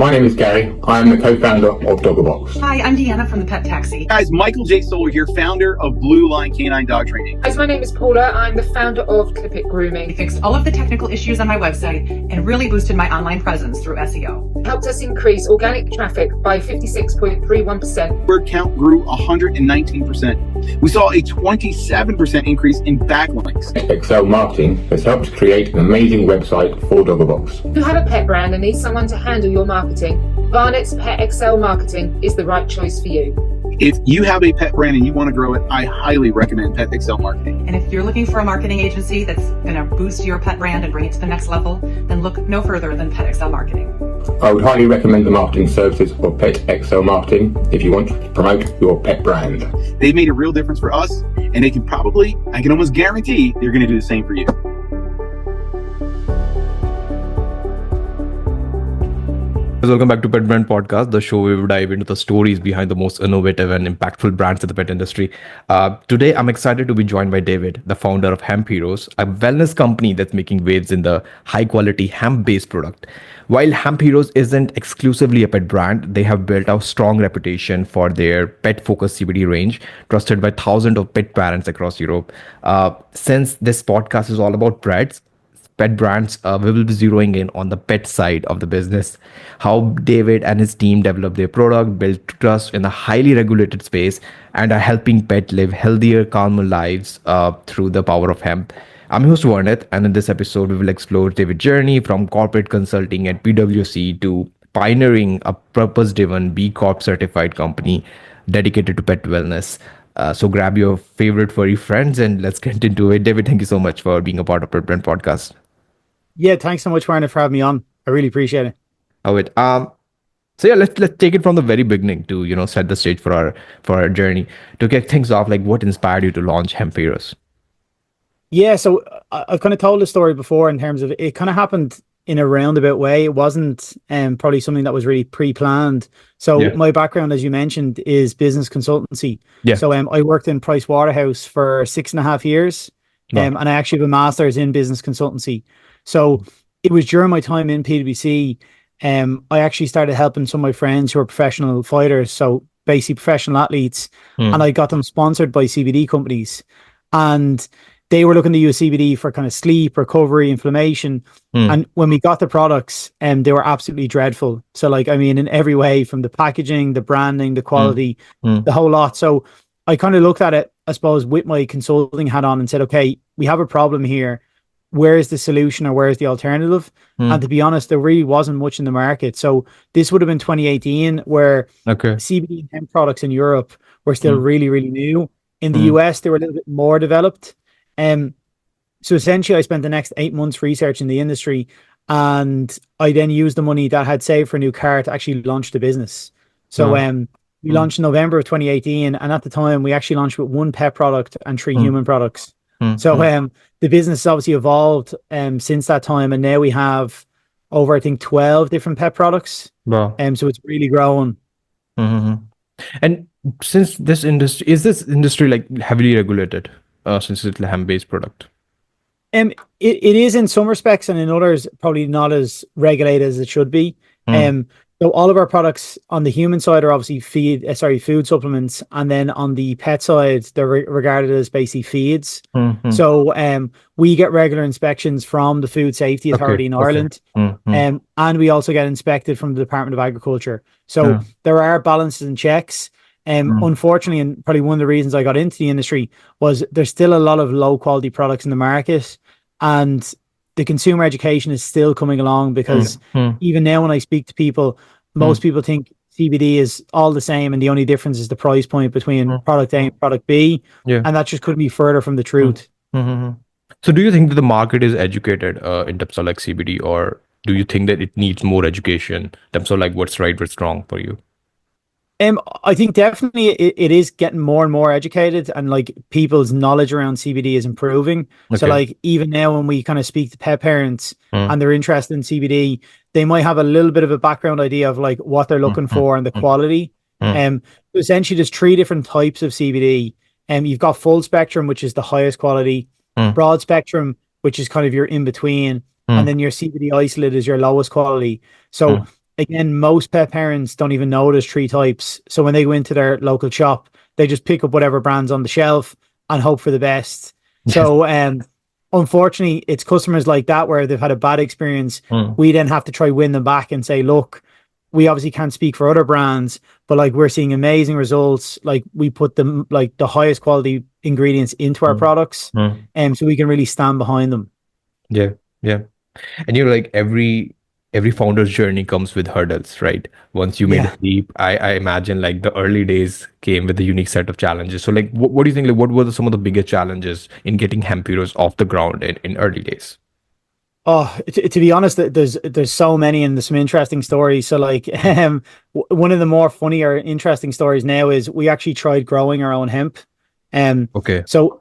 My name is Gary. I am the co-founder of Doggerbox. Hi, I'm Deanna from the Pet Taxi. Guys, Michael J. Solar here, founder of Blue Line Canine Dog Training. Guys, my name is Paula. I'm the founder of Clip It I Grooming. fixed all of the technical issues on my website and really boosted my online presence through SEO. Helped us increase organic traffic by 56.31%. Word count grew 119%. We saw a 27% increase in backlinks. Excel Marketing has helped create an amazing website for Doggerbox. If you have a pet brand and need someone to handle your marketing, Barnett's Pet Excel Marketing is the right choice for you. If you have a pet brand and you want to grow it, I highly recommend Pet Excel Marketing. And if you're looking for a marketing agency that's going to boost your pet brand and bring it to the next level, then look no further than Pet Excel Marketing. I would highly recommend the marketing services of Pet Excel Marketing if you want to promote your pet brand. They've made a real difference for us, and they can I can almost guarantee they're going to do the same for you. Welcome back to Pet Brand Podcast, the show where we dive into the stories behind the most innovative and impactful brands in the pet industry. Today, I'm excited to be joined by David, the founder of Hemp Heros, a wellness company that's making waves in the high-quality hemp-based product. While Hemp Heros isn't exclusively a pet brand, they have built a strong reputation for their pet-focused CBD range, trusted by thousands of pet parents across Europe. Since this podcast is all about pet brands, we will be zeroing in on the pet side of the business, how David and his team develop their product, build trust in a highly regulated space, and are helping pets live healthier, calmer lives through the power of hemp. I'm your host Varnit, and in this episode, we will explore David's journey from corporate consulting at PwC to pioneering a purpose-driven B Corp-certified company dedicated to pet wellness. So grab your favorite furry friends and let's get into it. David, thank you so much for being a part of Pet Brand Podcast. Yeah, thanks so much, Warren, for having me on. I really appreciate it. So yeah, let's take it from the very beginning to set the stage for our journey. To get things off, like what inspired you to launch Hemp Heros? Yeah, so I've kind of told the story before in terms of it kind of happened in a roundabout way. It wasn't probably something that was really pre-planned. So my background, as you mentioned, is business consultancy. Yeah. So I worked in Price Waterhouse for 6.5 years, and I actually have a master's in business consultancy. So it was during my time in PwC, I actually started helping some of my friends who are professional fighters, so basically professional athletes, and I got them sponsored by CBD companies. And they were looking to use CBD for kind of sleep, recovery, inflammation. And when we got the products, they were absolutely dreadful. So in every way, from the packaging, the branding, the quality, the whole lot. So I kind of looked at it, I suppose, with my consulting hat on and said, okay, we have a problem here. Where is the solution or where is the alternative? And to be honest, there really wasn't much in the market. So this would have been 2018, where CBD and hemp products in Europe were still really, really new. In the US, they were a little bit more developed. So essentially, I spent the next 8 months researching the industry, and I then used the money that I had saved for a new car to actually launch the business. So we launched in November of 2018, and at the time, we actually launched with 1 pet product and 3 human products. So the business obviously evolved since that time, and now we have over, I think, 12 different pet products. Wow. So it's really grown. And since this industry like heavily regulated, since it's a hemp-based product? It is in some respects, and in others probably not as regulated as it should be. So all of our products on the human side are obviously food supplements, and then on the pet side, they're regarded as basically feeds. So we get regular inspections from the Food Safety Authority in Ireland, and we also get inspected from the Department of Agriculture. So there are balances and checks. Unfortunately, and probably one of the reasons I got into the industry was there's still a lot of low quality products in the market, and the consumer education is still coming along, because even now when I speak to people, most people think CBD is all the same, and the only difference is the price point between product A and product B, and that just couldn't be further from the truth. So do you think that the market is educated in terms of like CBD, or do you think that it needs more education in terms of like what's right, what's wrong for you? I think definitely it is getting more and more educated, and like people's knowledge around CBD is improving. So like even now when we kind of speak to pet parents and they're interested in CBD, they might have a little bit of a background idea of like what they're looking for and the quality. Essentially there's 3 different types of CBD. You've got full spectrum, which is the highest quality, broad spectrum, which is kind of your in between, and then your CBD isolate is your lowest quality. So again, most pet parents don't even know there's three types. So when they go into their local shop, they just pick up whatever brand's on the shelf and hope for the best. So unfortunately, it's customers like that where they've had a bad experience. We then have to try win them back and say, look, we obviously can't speak for other brands, but like we're seeing amazing results. Like we put them like the highest quality ingredients into our products, and so we can really stand behind them. Yeah, yeah. And like every founder's journey comes with hurdles, right? Once you made a leap, I imagine like the early days came with a unique set of challenges. So like, what do you think? Like, what were some of the biggest challenges in getting Hemp Heroes off the ground in early days? Oh, to be honest, there's so many and there's some interesting stories. So like, one of the more funny or interesting stories now is we actually tried growing our own hemp. Okay. So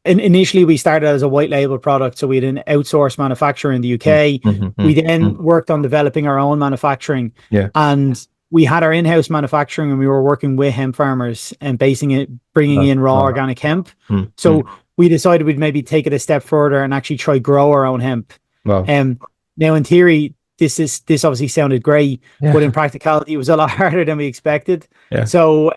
initially we started as a white label product. So we had an outsourced manufacturer in the UK. We then worked on developing our own manufacturing. And we had our in-house manufacturing and we were working with hemp farmers and bringing in raw organic hemp. So we decided we'd maybe take it a step further and actually try grow our own hemp. Wow. Now in theory, this obviously sounded great, but in practicality, it was a lot harder than we expected. So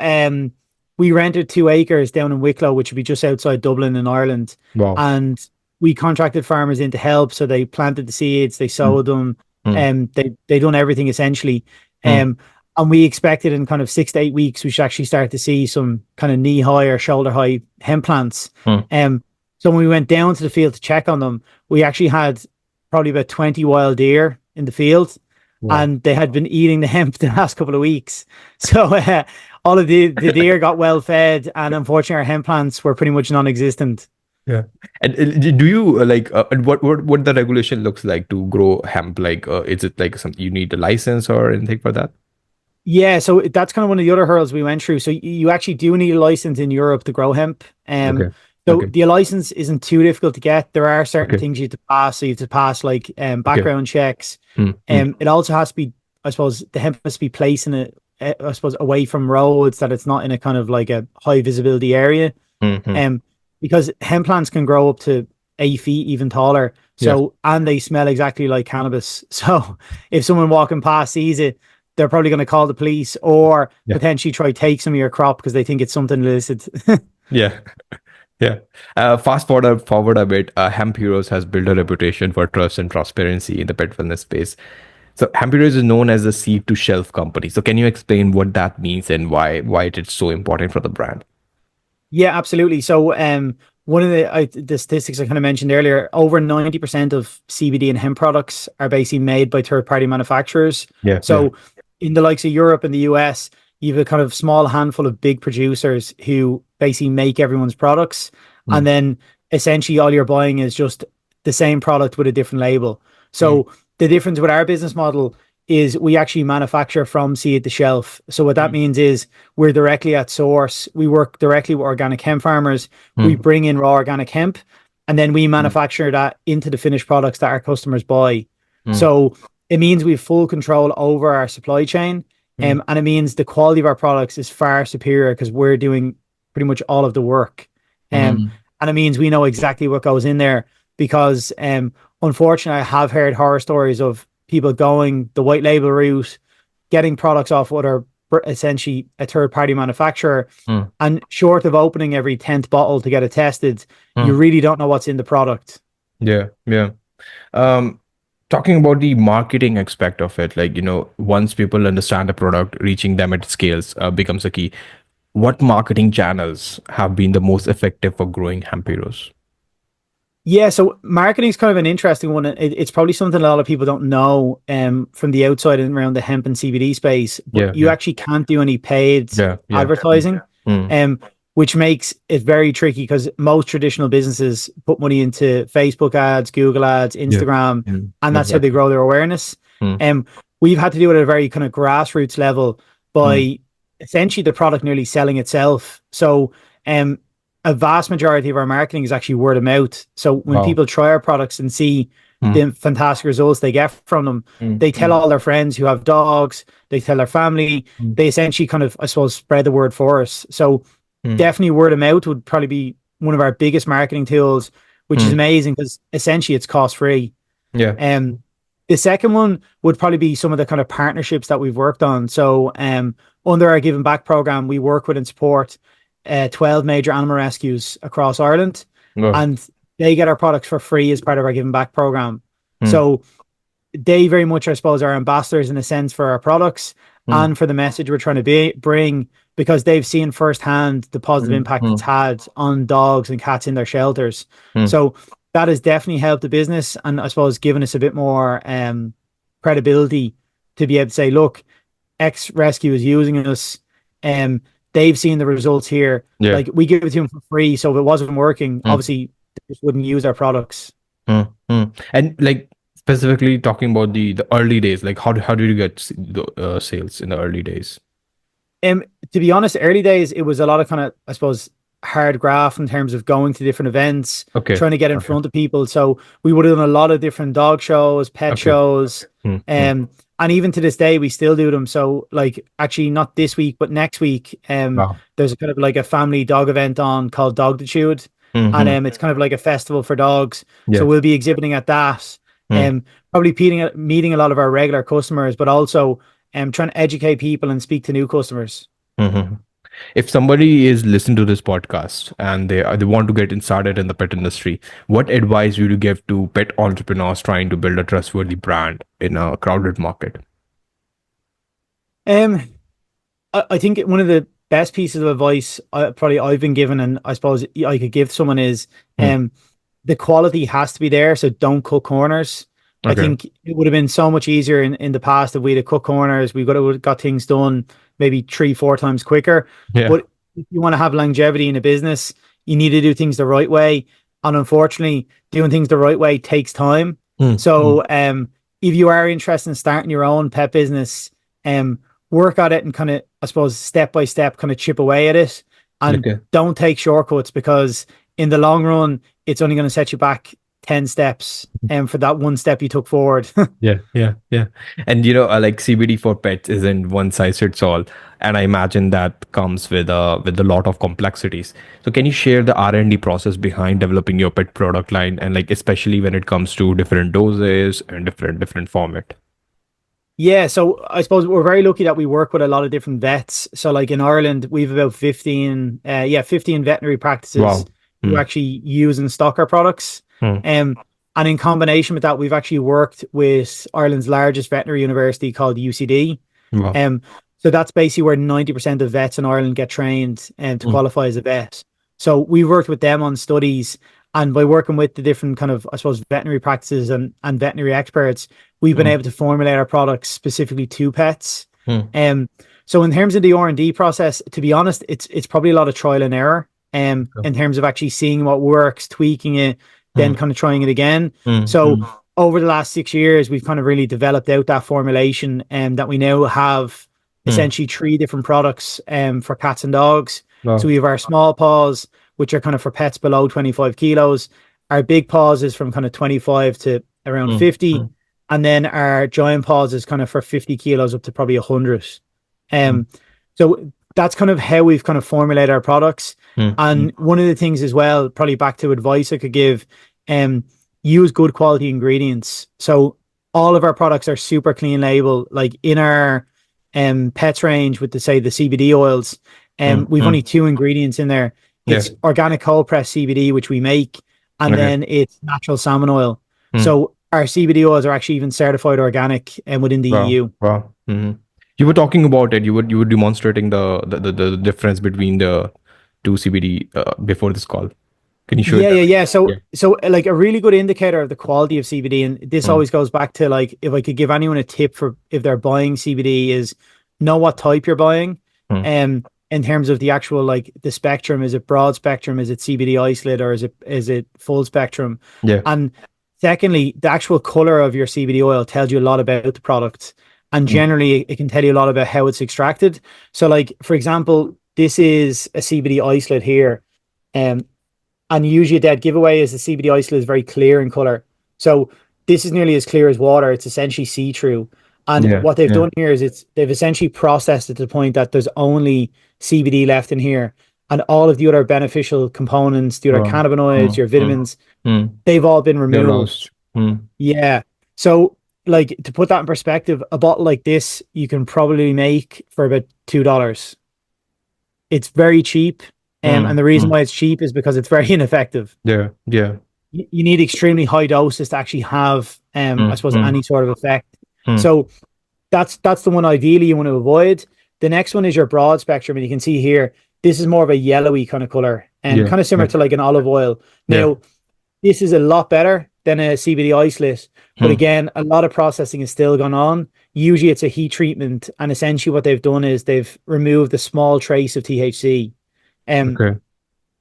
we rented 2 acres down in Wicklow, which would be just outside Dublin in Ireland. And we contracted farmers in to help. So they planted the seeds, they sowed them, and they done everything essentially. And we expected in kind of 6 to 8 weeks, we should actually start to see some kind of knee high or shoulder high hemp plants. So when we went down to the field to check on them, we actually had probably about 20 wild deer in the field, and they had been eating the hemp the last couple of weeks. So all of the deer got well fed, and unfortunately our hemp plants were pretty much non-existent. Yeah. And do you like what the regulation looks like to grow hemp? Like, is it like something you need a license or anything for that? Yeah, so that's kind of one of the other hurdles we went through. So you actually do need a license in Europe to grow hemp. So the license isn't too difficult to get. There are certain things you have to pass. So you have to pass like background checks. It also has to be, I suppose, the hemp has to be placed in I suppose, away from roads, that it's not in a kind of like a high visibility area. Because hemp plants can grow up to 8 feet, even taller. So, and they smell exactly like cannabis. So if someone walking past sees it, they're probably going to call the police or potentially try take some of your crop because they think it's something illicit. Yeah. Fast forward a bit, Hemp Heroes has built a reputation for trust and transparency in the pet wellness space. So Hemp Heroes is known as a seed to shelf company. So can you explain what that means and why it is so important for the brand? Yeah, absolutely. So one of the statistics I kind of mentioned earlier, over 90% of CBD and hemp products are basically made by third-party manufacturers. In the likes of Europe and the US, you have a kind of small handful of big producers who basically make everyone's products. And then essentially all you're buying is just the same product with a different label. So the difference with our business model is we actually manufacture from seed to shelf. So what that means is we're directly at source. We work directly with organic hemp farmers. We bring in raw organic hemp, and then we manufacture that into the finished products that our customers buy. So it means we have full control over our supply chain. And it means the quality of our products is far superior because we're doing pretty much all of the work. And it means we know exactly what goes in there because unfortunately, I have heard horror stories of people going the white label route, getting products off what are essentially a third-party manufacturer, and short of opening every 10th bottle to get it tested, you really don't know what's in the product. Talking about the marketing aspect of it, like, once people understand the product, reaching them at scales becomes a key. What marketing channels have been the most effective for growing Hemp Heroes? Yeah, so marketing is kind of an interesting one. It's probably something a lot of people don't know from the outside and around the hemp and CBD space. But you actually can't do any paid advertising, which makes it very tricky because most traditional businesses put money into Facebook ads, Google ads, Instagram, and that's how they grow their awareness. We've had to do it at a very kind of grassroots level by essentially the product nearly selling itself. So a vast majority of our marketing is actually word of mouth. So when people try our products and see the fantastic results they get from them, they tell all their friends who have dogs, they tell their family, they essentially kind of, I suppose, spread the word for us. So definitely word of mouth would probably be one of our biggest marketing tools, which is amazing because essentially it's cost free. The second one would probably be some of the kind of partnerships that we've worked on. So under our Giving Back program, we work with and support 12 major animal rescues across Ireland, Wow. and they get our products for free as part of our Giving Back program. Hmm. So they very much, I suppose, are ambassadors in a sense for our products and for the message we're trying to bring, because they've seen firsthand the positive impact it's had on dogs and cats in their shelters. So that has definitely helped the business, and I suppose given us a bit more credibility to be able to say, look, X Rescue is using us. They've seen the results here. Yeah. Like, we give it to them for free. So if it wasn't working, obviously they just wouldn't use our products. And like specifically talking about the early days, like how did you get the sales in the early days? To be honest, early days, it was a lot of kind of, I suppose, hard graft in terms of going to different events, trying to get in front of people. So we would have done a lot of different dog shows, pet shows, and even to this day, we still do them. So like, actually not this week, but next week, there's a kind of like a family dog event on called Dogtitude. And it's kind of like a festival for dogs. So we'll be exhibiting at that. Probably meeting a lot of our regular customers, but also trying to educate people and speak to new customers. If somebody is listening to this podcast and they want to get started in the pet industry, what advice would you give to pet entrepreneurs trying to build a trustworthy brand in a crowded market? I think one of the best pieces of advice probably I've been given, and I suppose I could give someone, is the quality has to be there. So don't cut corners. I think it would have been so much easier in the past if we'd have cut corners. We would have got things done maybe 3-4 times quicker. But if you want to have longevity in a business, you need to do things the right way. And unfortunately, doing things the right way takes time. So if you are interested in starting your own pet business, work at it and kind of, I suppose, step by step, kind of chip away at it. And don't take shortcuts, because in the long run, it's only going to set you back 10 steps for that one step you took forward. Yeah. And like CBD for pets isn't one size fits all, and I imagine that comes with a lot of complexities. So can you share the R&D process behind developing your pet product line, and like especially when it comes to different doses and different format? Yeah, so I suppose we're very lucky that we work with a lot of different vets. So like in Ireland, we've about 15 veterinary practices who actually use and stock our products. And in combination with that, we've actually worked with Ireland's largest veterinary university called UCD. So that's basically where 90% of vets in Ireland get trained to qualify as a vet. So we worked with them on studies, and by working with the different kind of, I suppose, veterinary practices and veterinary experts, we've been able to formulate our products specifically to pets. So in terms of the R&D process, to be honest, it's probably a lot of trial and error in terms of actually seeing what works, tweaking it, then kind of trying it again. So over the last 6 years, we've kind of really developed out that formulation, and that we now have essentially 3 different products for cats and dogs. So we have our small paws, which are kind of for pets below 25 kilos. Our big paws is from kind of 25 to around 50. And then our giant paws is kind of for 50 kilos up to probably 100. So that's kind of how we've kind of formulated our products. And one of the things as well, probably back to advice I could give, use good quality ingredients. So all of our products are super clean label. Like in our pets range with the CBD oils, we've only 2 ingredients in there. It's organic cold pressed CBD, which we make, and then it's natural salmon oil. So our CBD oils are actually even certified organic and within the EU. You were talking about it. You were demonstrating the difference between the 2 CBD before this call. Can you show it? Yeah. So like a really good indicator of the quality of CBD, and this always goes back to, like, if I could give anyone a tip for if they're buying CBD, is know what type you're buying. In terms of the actual, like, the spectrum, is it broad spectrum, is it CBD isolate, or is it full spectrum? And secondly, the actual color of your CBD oil tells you a lot about the product, and generally it can tell you a lot about how it's extracted. So like, for example, this is a CBD isolate here, and usually a dead giveaway is the CBD isolate is very clear in color. So this is nearly as clear as water. It's essentially see-through. And what they've done here is they've essentially processed it to the point that there's only CBD left in here, and all of the other beneficial components, the other cannabinoids, your vitamins, they've all been removed. So like to put that in perspective, a bottle like this you can probably make for about $2. It's very cheap, and the reason why it's cheap is because it's very ineffective. Yeah, yeah. You need extremely high doses to actually have, I suppose, any sort of effect. Mm. So that's the one ideally you want to avoid. The next one is your broad spectrum, and you can see here this is more of a yellowy kind of color, and kind of similar to like an olive oil. Now, this is a lot better than a CBD isolate, but again, a lot of processing is still going on. Usually, it's a heat treatment, and essentially, what they've done is they've removed a small trace of THC. Okay.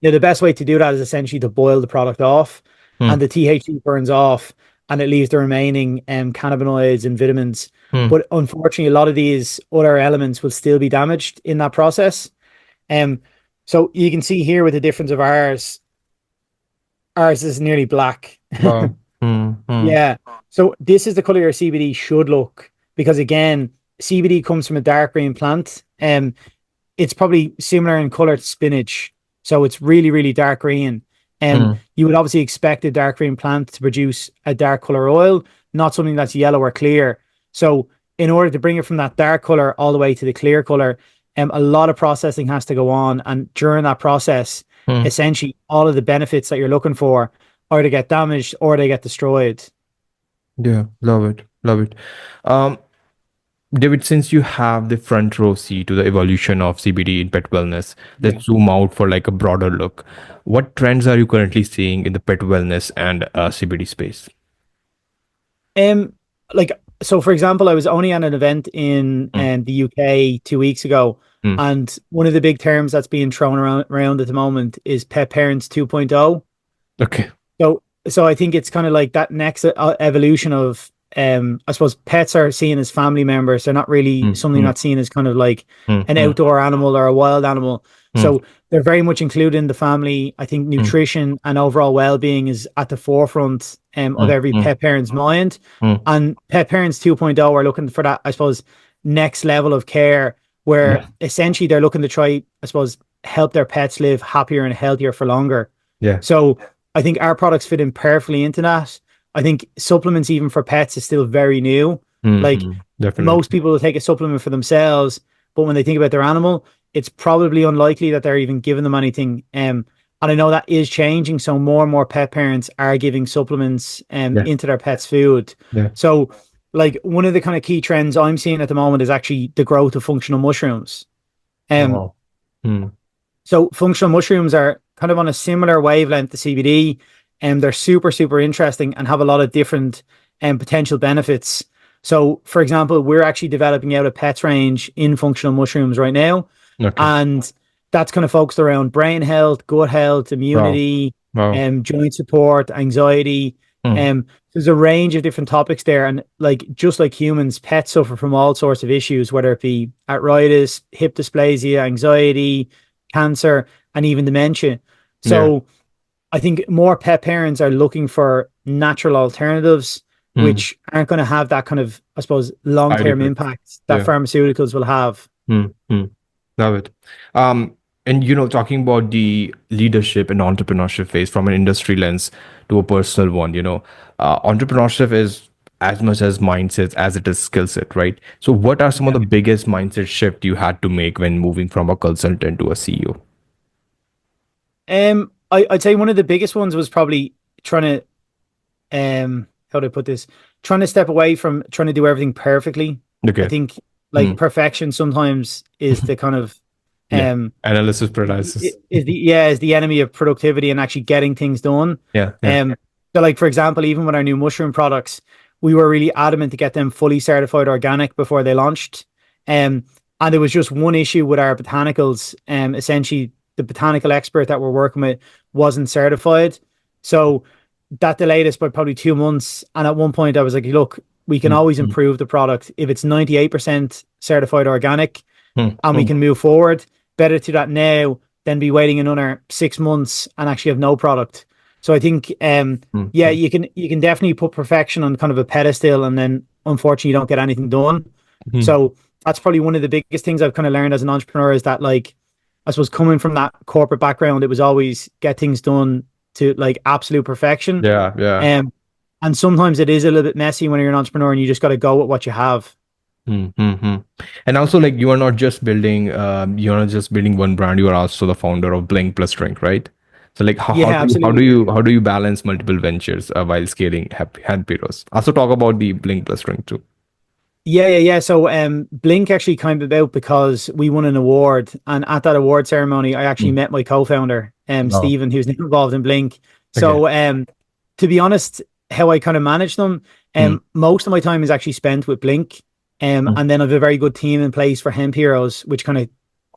Now, the best way to do that is essentially to boil the product off, and the THC burns off, and it leaves the remaining cannabinoids and vitamins. But unfortunately, a lot of these other elements will still be damaged in that process. So you can see here with the difference of ours is nearly black. Wow. Yeah. So this is the color your CBD should look, because again, CBD comes from a dark green plant. It's probably similar in color to spinach. So it's really, really dark green. You would obviously expect a dark green plant to produce a dark color oil, not something that's yellow or clear. So in order to bring it from that dark color all the way to the clear color, a lot of processing has to go on. And during that process, essentially all of the benefits that you're looking for either get damaged or they get destroyed. Yeah, love it. Love it. David, since you have the front row seat to the evolution of CBD in pet wellness, let's zoom out for like a broader look. What trends are you currently seeing in the pet wellness and CBD space? So for example, I was only at an event in the UK 2 weeks ago, and one of the big terms that's being thrown around at the moment is pet parents 2.0. Okay. So I think it's kind of like that next evolution of, I suppose pets are seen as family members. They're not really something that's seen as kind of like an outdoor animal or a wild animal. So they're very much included in the family. I think nutrition and overall well-being is at the forefront of every pet parent's mind. And pet parents 2.0 are looking for that, I suppose, next level of care where essentially they're looking to try, I suppose, help their pets live happier and healthier for longer. Yeah. So I think our products fit in perfectly into that. I think supplements even for pets is still very new. Like definitely. Most people will take a supplement for themselves, but when they think about their animal, it's probably unlikely that they're even giving them anything. And I know that is changing. So more and more pet parents are giving supplements into their pets' food. Yeah. So like one of the kind of key trends I'm seeing at the moment is actually the growth of functional mushrooms. So functional mushrooms are kind of on a similar wavelength to CBD, and they're super, super interesting and have a lot of different potential benefits. So, for example, we're actually developing out a pets range in functional mushrooms right now. Okay. And that's kind of focused around brain health, gut health, immunity, joint support, anxiety. There's a range of different topics there. And like just like humans, pets suffer from all sorts of issues, whether it be arthritis, hip dysplasia, anxiety, cancer, and even dementia. So I think more pet parents are looking for natural alternatives, which aren't going to have that kind of, I suppose, long-term impact that pharmaceuticals will have. Love it. And talking about the leadership and entrepreneurship phase from an industry lens to a personal one, entrepreneurship is as much as mindset as it is skill set, right? So what are some of the biggest mindset shift you had to make when moving from a consultant to a CEO? I'd say one of the biggest ones was probably trying to, how do I put this? Trying to step away from trying to do everything perfectly. Okay. I think like perfection sometimes is the kind of analysis paralysis is the enemy of productivity and actually getting things done. So like for example, even with our new mushroom products, we were really adamant to get them fully certified organic before they launched. And there was just one issue with our botanicals. Essentially the botanical expert that we're working with wasn't certified. So that delayed us by probably 2 months. And at one point I was like, look, we can always improve the product. If it's 98% certified organic and we can move forward, better to that now than be waiting another 6 months and actually have no product. So I think, you can definitely put perfection on kind of a pedestal and then unfortunately you don't get anything done. So that's probably one of the biggest things I've kind of learned as an entrepreneur is that like, I suppose coming from that corporate background, it was always get things done to like absolute perfection. And sometimes it is a little bit messy when you're an entrepreneur and you just got to go with what you have. Mm-hmm. And also, like, you're not just building one brand. You are also the founder of Blink Plus Drink, right? So, like, Yeah, absolutely. how do you balance multiple ventures while scaling Hemp Heroes? Also, talk about the Blink Plus Drink too. Yeah. So Blink actually came about because we won an award. And at that award ceremony, I actually met my co-founder, Oh, Stephen, who's now involved in Blink. okay. So to be honest, how I kind of manage them, Mm, most of my time is actually spent with Blink. mm, And then I have a very good team in place for Hemp Heroes, which kind of,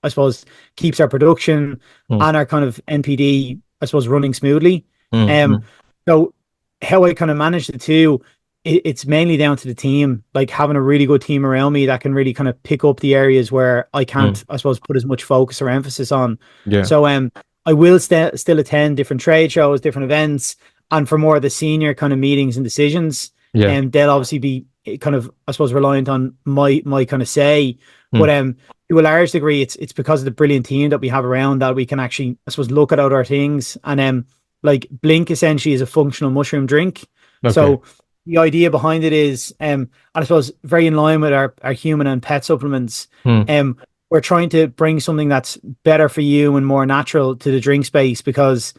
I suppose, keeps our production mm, and our kind of NPD, I suppose, running smoothly. mm, Um, mm, so how I kind of manage the two, it's mainly down to the team, like having a really good team around me that can really kind of pick up the areas where I mm. can't, I suppose, put as much focus or emphasis on. Yeah. So I will still attend different trade shows, different events, and for more of the senior kind of meetings and decisions, Yeah. and they'll obviously be kind of, I suppose, reliant on my kind of say. But Mm, to a large degree, it's because of the brilliant team that we have around that we can actually, I suppose, look at other things. And like Blink essentially is a functional mushroom drink. okay. So the idea behind it is, and I suppose very in line with our human and pet supplements. Mm, We're trying to bring something that's better for you and more natural to the drink space because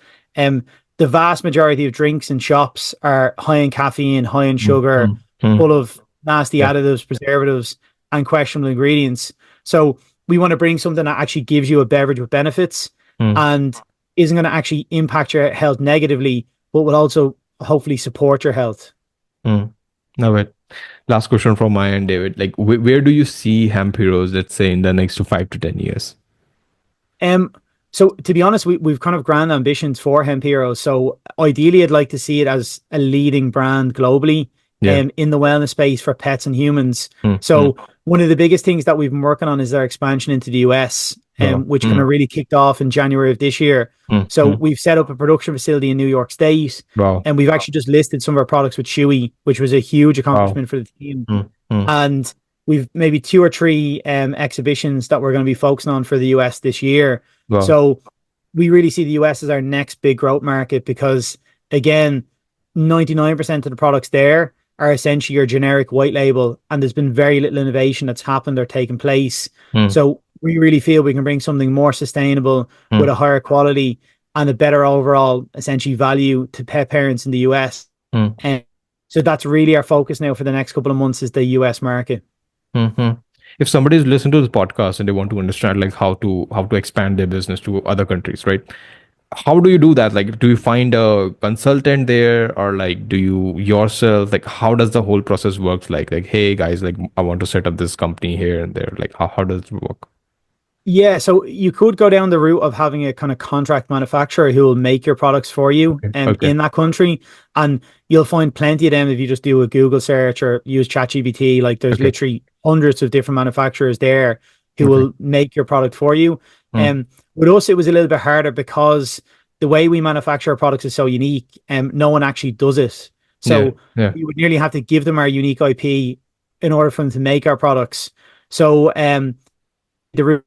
the vast majority of drinks in shops are high in caffeine, high in mm, sugar, mm, mm. full of nasty Yeah. additives, preservatives, and questionable ingredients. So we want to bring something that actually gives you a beverage with benefits Mm, and isn't going to actually impact your health negatively, but will also hopefully support your health. mm. Now, wait. Last question from my end, David. Like, where do you see Hemp Heroes, let's say, in the next 5 to 10 years? Um, so to be honest, we've kind of grand ambitions for Hemp Heroes. So ideally, I'd like to see it as a leading brand globally, Yeah. in the wellness space for pets and humans. Mm, mm. So one of the biggest things that we've been working on is our expansion into the US, Wow. which kind of really kicked off in January of this year. Mm, So mm. we've set up a production facility in New York State, Wow. and we've actually just listed some of our products with Chewy, which was a huge Wow. accomplishment for the team. Mm, mm. And we've maybe 2 or 3 exhibitions that we're going to be focusing on for the US this year. Wow. So we really see the US as our next big growth market because, again, 99% of the products there are essentially your generic white label, and there's been very little innovation that's happened or taken place. Mm, So we really feel we can bring something more sustainable mm. with a higher quality and a better overall, essentially, value to pet parents in the US. Mm. And so that's really our focus now for the next couple of months is the US market. Mhm. If somebody is listening to this podcast and they want to understand like how to expand their business to other countries, right? How do you do that? Like, do you find a consultant there, or like do you yourself? Like, how does the whole process works? Like, hey guys, like I want to set up this company here and there. Like, how does it work? Yeah, so you could go down the route of having a kind of contract manufacturer who will make your products for you Okay. Okay. in that country. And you'll find plenty of them if you just do a Google search or use ChatGPT. Like there's Okay. literally hundreds of different manufacturers there who Okay. will make your product for you. Mm. With us, it was a little bit harder because the way we manufacture our products is so unique and no one actually does it. So Yeah. Yeah. we would nearly have to give them our unique IP in order for them to make our products. So the route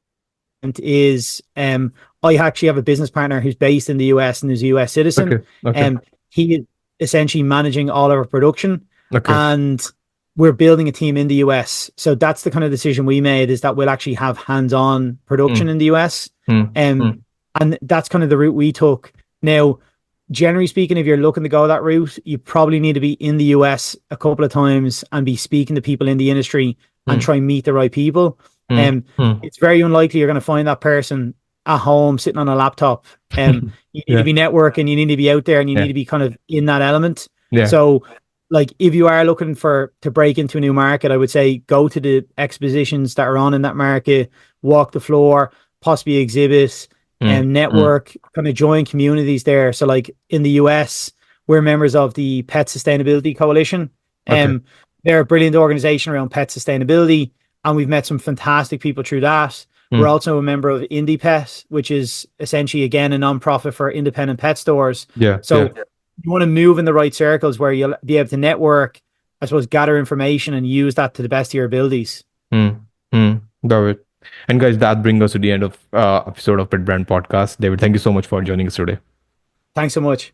is I actually have a business partner who's based in the US and is a US citizen. Okay. Okay. He is essentially managing all of our production, Okay. and we're building a team in the US. So that's the kind of decision we made, is that we'll actually have hands-on production in the US. Mm. Mm. And that's kind of the route we took. Now, generally speaking, if you're looking to go that route, you probably need to be in the US a couple of times and be speaking to people in the industry and Mm. try and meet the right people. Mm. Mm. It's very unlikely you're going to find that person at home sitting on a laptop. You need Yeah. to be networking, you need to be out there, and you Yeah. need to be kind of in that element. Yeah. So, like, if you are looking to break into a new market, I would say go to the expositions that are on in that market, walk the floor, possibly exhibit, and Mm. network, kind of join communities there. So, like in the US, we're members of the Pet Sustainability Coalition. Okay. They're a brilliant organization around pet sustainability, and we've met some fantastic people through that. We're Mm. also a member of Indie Pet, which is essentially, again, a non-profit for independent pet stores. Yeah. So Yeah. you want to move in the right circles where you'll be able to network, I suppose, gather information and use that to the best of your abilities. Mm. Mm. Got it. And guys, that brings us to the end of episode of Pet Brand Podcast. David, thank you so much for joining us today. Thanks so much.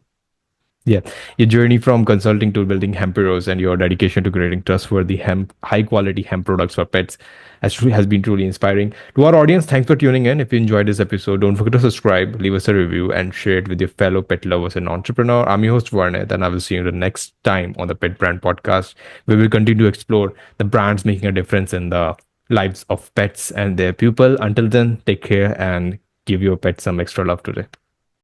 Yeah, your journey from consulting to building Hemp Heros and your dedication to creating trustworthy high quality hemp products for pets has been truly inspiring. To our audience, thanks for tuning in. If you enjoyed this episode, don't forget to subscribe, leave us a review, and share it with your fellow pet lovers and entrepreneur. I'm your host Varnit, and I will see you the next time on the Pet Brand Podcast. We will continue to explore the brands making a difference in the lives of pets and their people. Until then, take care and give your pet some extra love today.